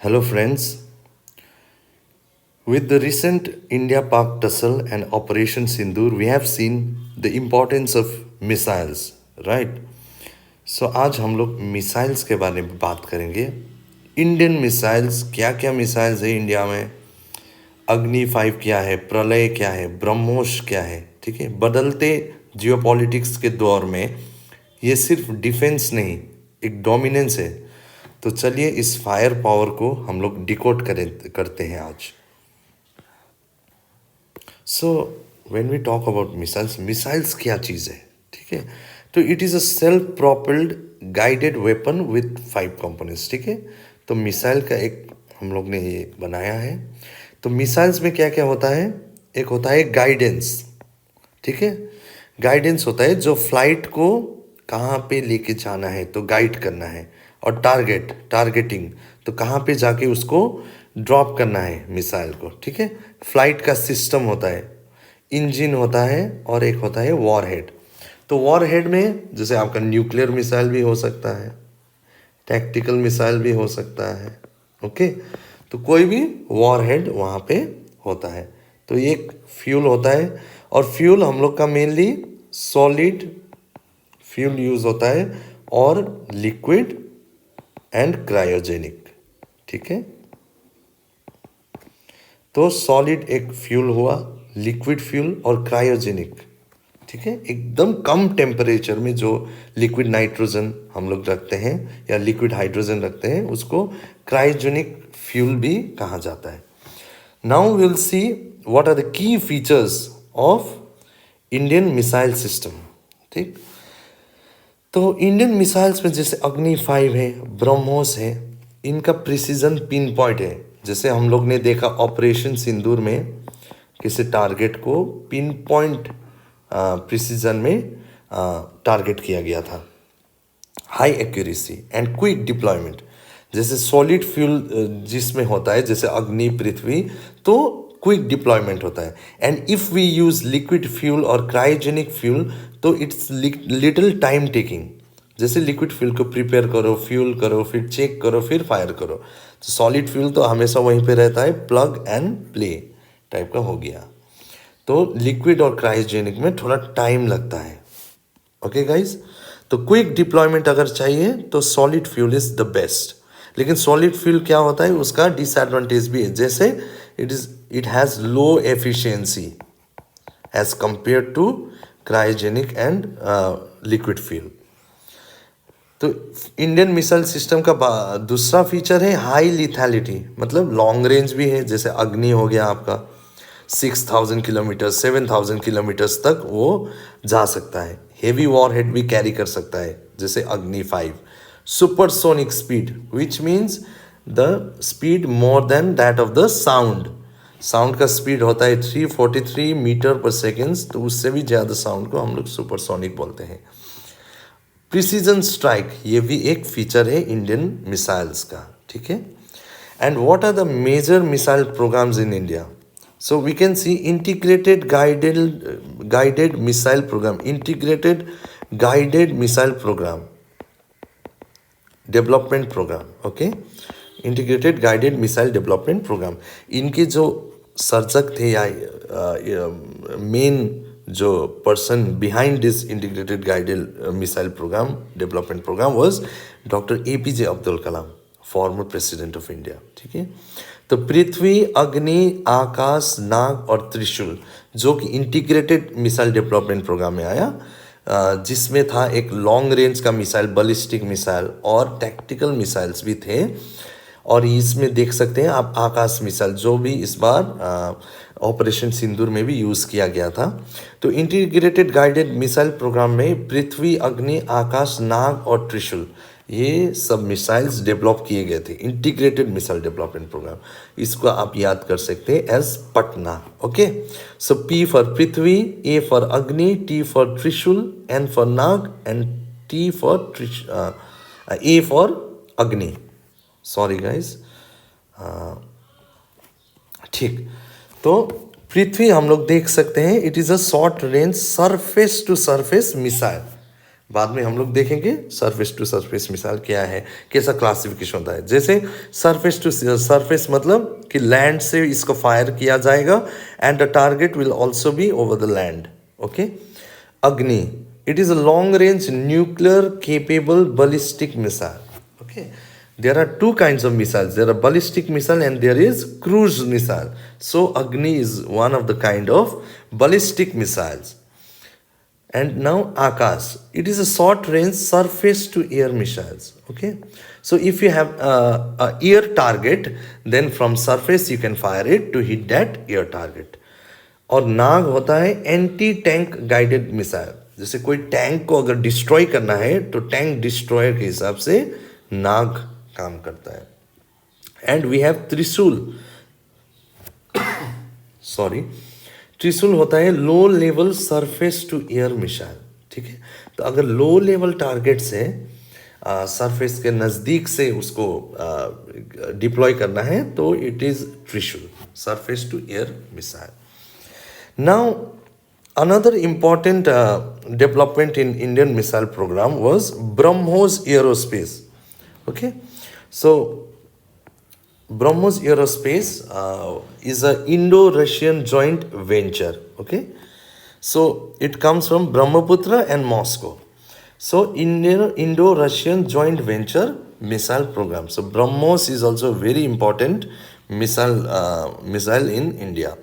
Hello, friends. With the recent India Pak tussle and Operation Sindoor, we have seen the importance of missiles, right? So आज हम लोग missiles के बारे में बात करेंगे। इंडियन मिसाइल्स, क्या क्या मिसाइल्स है इंडिया में, अग्नि 5 क्या है, प्रलय क्या है, ब्रह्मोस क्या है, ठीक है। बदलते जियोपॉलिटिक्स के दौर में ये सिर्फ डिफेंस नहीं, एक डोमिनेंस है। तो चलिए इस फायर पावर को हम लोग डिकोड करते हैं आज। So when we talk about missiles, missiles क्या चीज़ है, ठीक है। तो it is a self propelled guided weapon with 5 components, ठीक है। तो मिसाइल का एक हम लोग ने ये बनाया है। तो मिसाइल्स में क्या क्या होता है, एक होता है गाइडेंस, ठीक है। गाइडेंस होता है जो फ्लाइट को कहाँ पे लेके जाना है तो गाइड करना है, और टारगेटिंग तो कहाँ पे जाके उसको ड्रॉप करना है मिसाइल को, ठीक है। फ्लाइट का सिस्टम होता है, इंजन होता है, और एक होता है वॉरहेड। तो वॉरहेड में जैसे आपका न्यूक्लियर मिसाइल भी हो सकता है, टैक्टिकल मिसाइल भी हो सकता है, ओके। तो कोई भी वॉरहेड वहाँ पे होता है। तो ये एक फ्यूल होता है, और फ्यूल हम लोग का मेनली सॉलिड फ्यूल यूज़ होता है, और लिक्विड एंड क्रायोजेनिक, ठीक है। तो सॉलिड एक फ्यूल हुआ, लिक्विड फ्यूल और क्रायोजेनिक, ठीक है। एकदम कम टेम्परेचर में जो लिक्विड नाइट्रोजन हम लोग रखते हैं या लिक्विड हाइड्रोजन रखते हैं, उसको क्रायोजेनिक फ्यूल भी कहा जाता है। Now will see what are the key features of Indian missile system, ठीक। तो इंडियन मिसाइल्स में जैसे अग्नि 5 है, ब्रह्मोस है, इनका प्रिसीजन पिन पॉइंट है। जैसे हम लोग ने देखा ऑपरेशन सिंदूर में किसी टारगेट को पिन पॉइंट प्रिसीजन में टारगेट किया गया था। High accuracy and quick deployment, जैसे सॉलिड फ्यूल जिसमें होता है, जैसे अग्नि, पृथ्वी, तो क्विक डिप्लॉयमेंट होता है। And if we use liquid fuel और क्रायोजेनिक फ्यूल, तो इट्स लिटिल टाइम टेकिंग। जैसे लिक्विड फ्यूल को प्रिपेयर करो, फ्यूल करो, फिर चेक करो, फिर फायर करो। तो सॉलिड फ्यूल तो हमेशा वहीं पे रहता है, प्लग एंड प्ले टाइप का हो गया। तो लिक्विड और क्रायोजेनिक में थोड़ा टाइम लगता है, ओके गाइज। तो क्विक डिप्लॉयमेंट अगर चाहिए तो solid fuel is the best. लेकिन सॉलिड फ्यूल क्या होता है, उसका डिसएडवांटेज भी है। जैसे it has low efficiency as compare to cryogenic and liquid fuel. तो इंडियन मिसाइल सिस्टम का दूसरा फीचर है हाई लिथैलिटी, मतलब लॉन्ग रेंज भी है। जैसे अग्नि हो गया आपका 6,000 किलोमीटर, 7,000 किलोमीटर्स तक वो जा सकता है। हेवी वॉरहेड भी कैरी कर सकता है, जैसे अग्नि 5। Supersonic speed, which means the speed more than that of the sound. Sound का स्पीड होता है 343 मीटर पर सेकेंड्स, तो उससे भी ज़्यादा साउंड को हम लोग सुपरसोनिक बोलते हैं। प्रिसीजन स्ट्राइक, ये भी एक फीचर है इंडियन मिसाइल्स का, ठीक है। And what are the major missile programmes in India? So we can see integrated guided missile program, integrated guided missile program, development programme, okay. Integrated guided missile development programme, इनके जो सर्जक थे या main जो person behind this integrated guided missile programme development programme was doctor APJ Abdul Kalam, former president of India, ठीक है। तो पृथ्वी, अग्नि, आकाश, नाग और त्रिशूल, जो कि इंटीग्रेटेड मिसाइल डेवलपमेंट प्रोग्राम में आया, जिसमें था एक लॉन्ग रेंज का मिसाइल, बलिस्टिक मिसाइल, और टैक्टिकल मिसाइल्स भी थे। और इसमें देख सकते हैं आप आकाश मिसाइल, जो भी इस बार ऑपरेशन सिंदूर में भी यूज़ किया गया था। तो इंटीग्रेटेड गाइडेड मिसाइल प्रोग्राम में पृथ्वी, अग्नि, आकाश, नाग और त्रिशूल, ये सब मिसाइल्स डेवलप किए गए थे। इंटीग्रेटेड मिसाइल डेवलपमेंट प्रोग्राम, इसको आप याद कर सकते हैं as Patna, okay. So P for Prithvi, A for Agni, T for Trishul, N for Nag and T for A for Agni, sorry guys, ठीक। तो पृथ्वी हम लोग देख सकते हैं, it is a short range surface to surface missile, बाद में हम लोग देखेंगे सरफेस टू सरफेस मिसाइल क्या है, कैसा क्लासिफिकेशन होता है। जैसे सरफेस टू सरफेस मतलब कि लैंड से इसको फायर किया जाएगा and the target will also be over the land. Okay, Agni, it is a long range nuclear capable ballistic missile. Okay, there are two kinds of missiles. There are ballistic missile and there is cruise missile. So Agni is one of the kind of ballistic missiles. And now Akash, it is a short range surface to air missiles. Okay, so if you have a air target, then from surface you can fire it to hit that air target. और नाग होता है anti tank guided missile. जैसे कोई tank को अगर destroy करना है तो टैंक डिस्ट्रॉयर के हिसाब से नाग काम करता है। And we have Trishul, sorry, Trishul होता है low level surface to air missile. ठीक है, तो अगर लो लेवल टारगेट से सरफेस के नज़दीक से उसको डिप्लॉय करना है तो it is Trishul, surface to air missile. Now, another important development in Indian missile program was BrahMos Aerospace. Okay, so BrahMos Aerospace is a Indo-Russian joint venture. Okay, so it comes from Brahmaputra and Moscow. So Indo-Russian joint venture missile program. So BrahMos is also a very important missile in India.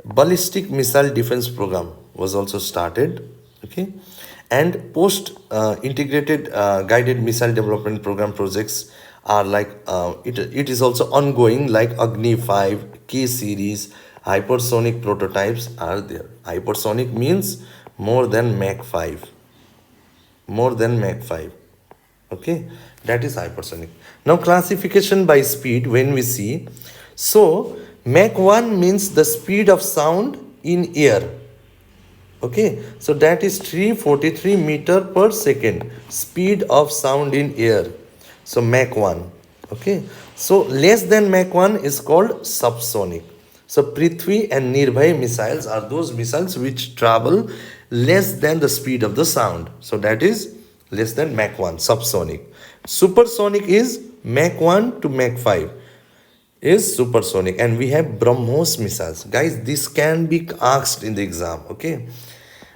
Ballistic missile defense program was also started. Okay, and post integrated guided missile development program projects are like it is also ongoing, like Agni 5, K series, hypersonic prototypes are there. Hypersonic means more than Mach 5, more than Mach 5. Okay, that is hypersonic. Now classification by speed, when we see, so Mach 1 means the speed of sound in air. Okay, so that is 343 meter per second speed of sound in air. So Mach 1. Okay, so less than Mach 1 is called subsonic. So Prithvi and Nirbhay missiles are those missiles which travel less than the speed of the sound. So that is less than Mach 1, subsonic. Supersonic is Mach 1 to Mach 5 is supersonic. And we have BrahMos missiles. Guys, this can be asked in the exam. Okay,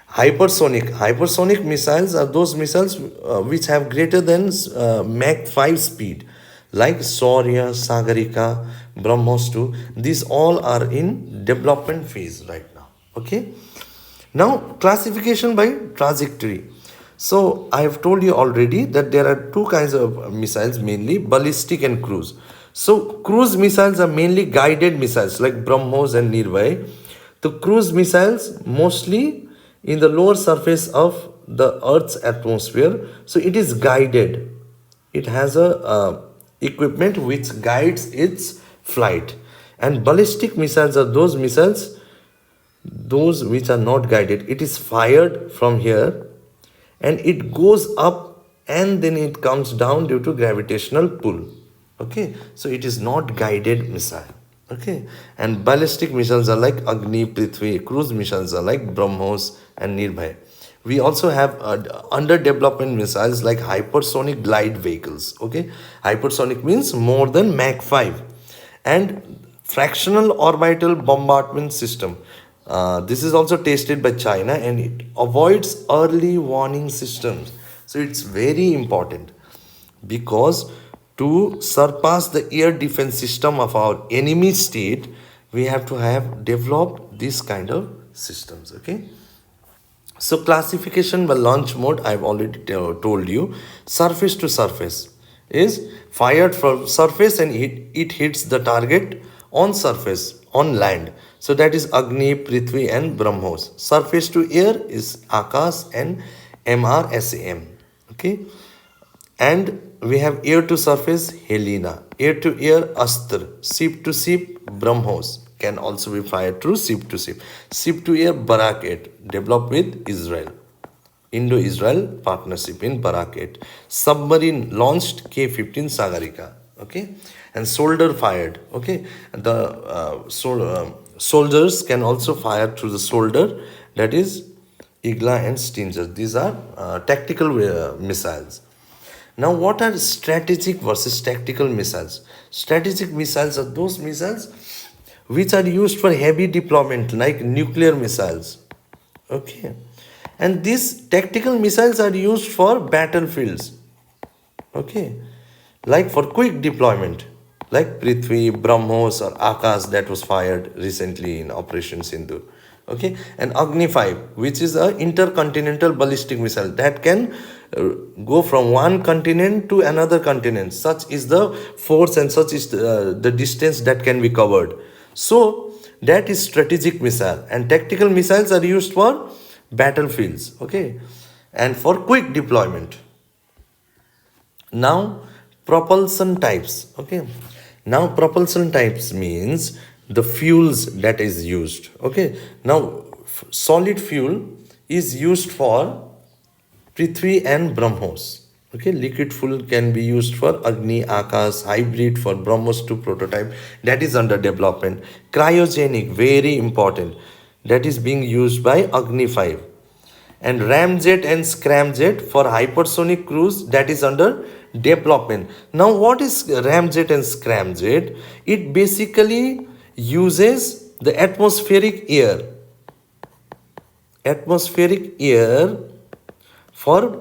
hypersonic missiles are those missiles which have greater than Mach 5 speed, like Saurya, Sagarika, BrahMos 2. These all are in development phase right now. Okay, now classification by trajectory. So I have told you already that there are two kinds of missiles, mainly ballistic and cruise. So cruise missiles are mainly guided missiles like BrahMos and Nirbhay. The cruise missiles mostly in the lower surface of the Earth's atmosphere. So it is guided. It has a equipment which guides its flight. And ballistic missiles are those missiles, those which are not guided. It is fired from here and it goes up and then it comes down due to gravitational pull. Okay, so it is not guided missile. Okay, and ballistic missiles are like Agni, Prithvi. Cruise missiles are like BrahMos and Nirbhay. We also have under development missiles like hypersonic glide vehicles. Okay, hypersonic means more than Mach 5, and fractional orbital bombardment system. This is also tested by China and it avoids early warning systems. So it's very important because to surpass the air defense system of our enemy state, we have to have developed this kind of systems. Okay, so classification by launch mode, I've already told you. Surface to surface is fired from surface and it hits the target on surface, on land. So that is Agni, Prithvi and BrahMos. Surface to air is Akash and MRSAM. Okay, and we have air to surface Helena, air to air Astra, ship to ship BrahMos can also be fired through ship to ship. Ship to air Barak 8 developed with Israel, Indo-Israel partnership in Barak 8. Submarine launched K-15 Sagarika. Okay, and soldier fired. Okay, the soldiers can also fire through the soldier, that is Igla and Stinger. These are tactical missiles. Now, what are strategic versus tactical missiles? Strategic missiles are those missiles which are used for heavy deployment, like nuclear missiles. Okay. And these tactical missiles are used for battlefields. Okay. Like for quick deployment, like Prithvi, BrahMos, or Akash that was fired recently in Operation Sindhu. Okay. And Agni 5, which is a intercontinental ballistic missile that can go from one continent to another continent. Such is the force and such is the distance that can be covered. So that is strategic missile, and tactical missiles are used for battlefields, okay, and for quick deployment. Now, propulsion types, okay. Now, propulsion types means the fuels that is used, okay. Now, solid fuel is used for Prithvi and BrahMos. Okay, liquid fuel can be used for Agni, Akash, hybrid for BrahMos 2 prototype that is under development. Cryogenic, very important, that is being used by Agni 5. And ramjet and scramjet for hypersonic cruise that is under development. Now, what is ramjet and scramjet? It basically uses the atmospheric air for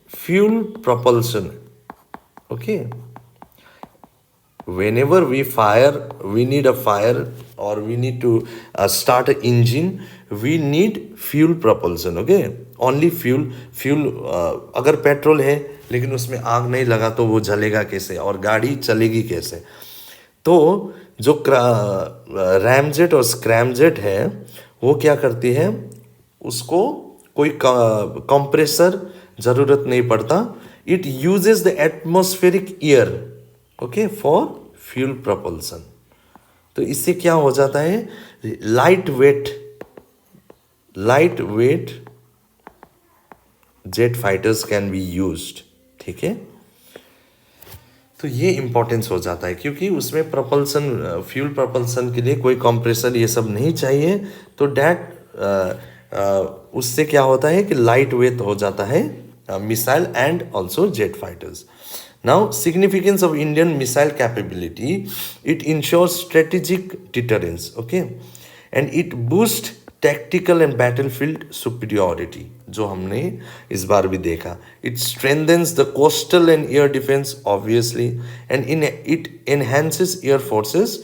fuel propulsion. Okay. Whenever we fire, we need a fire or we need to start an engine, we need fuel propulsion. Okay. Only fuel अगर petrol है लेकिन उसमें आग नहीं लगा तो वो जलेगा कैसे और गाड़ी चलेगी कैसे? तो जो रैमजेट और स्क्रैमजेट है वो क्या करती है, उसको कोई कंप्रेसर ज़रूरत नहीं पड़ता. It uses the atmospheric air, okay, for fuel propulsion. तो इससे क्या हो जाता है, light weight jet fighters can be used. ठीक है, तो ये इंपॉर्टेंस हो जाता है क्योंकि उसमें प्रपल्सन, फ्यूल प्रपल्सन के लिए कोई कंप्रेसर ये सब नहीं चाहिए. तो डैट उससे क्या होता है कि लाइट वेट हो जाता है missile and also jet fighters. Now significance of Indian missile capability, it ensures strategic deterrence, okay, and it boost tactical and battlefield superiority, जो हमने इस बार भी देखा. It strengthens the coastal and air defence obviously, and it enhances air forces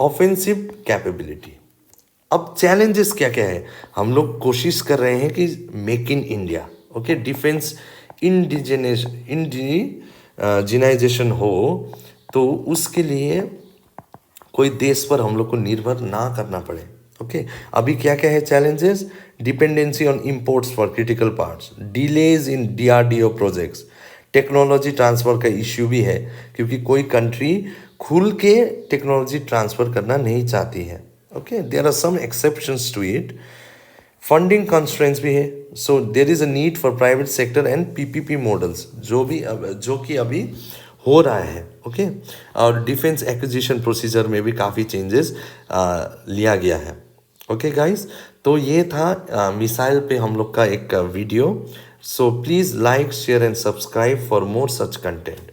offensive capability. अब challenges क्या क्या है, हम लोग कोशिश कर रहे हैं कि make in India, okay, defence indigenisation हो, तो उसके लिए कोई देश पर हम लोग को निर्भर ना करना पड़े. ओके, अभी क्या क्या है challenges, dependency on imports for critical parts, delays in DRDO projects, technology transfer का इश्यू भी है क्योंकि कोई कंट्री खुल के टेक्नोलॉजी ट्रांसफ़र करना नहीं चाहती है. Okay, there are some exceptions to it. Funding constraints भी है, so there is a need for private sector and PPP models, जो कि अभी हो रहा है. ओके, और डिफेंस एक्विजिशन प्रोसीजर में भी काफ़ी चेंजेस लिया गया है. ओके गाइस, तो ये था मिसाइल पे हम लोग का एक video. So please like, share and subscribe for more such content.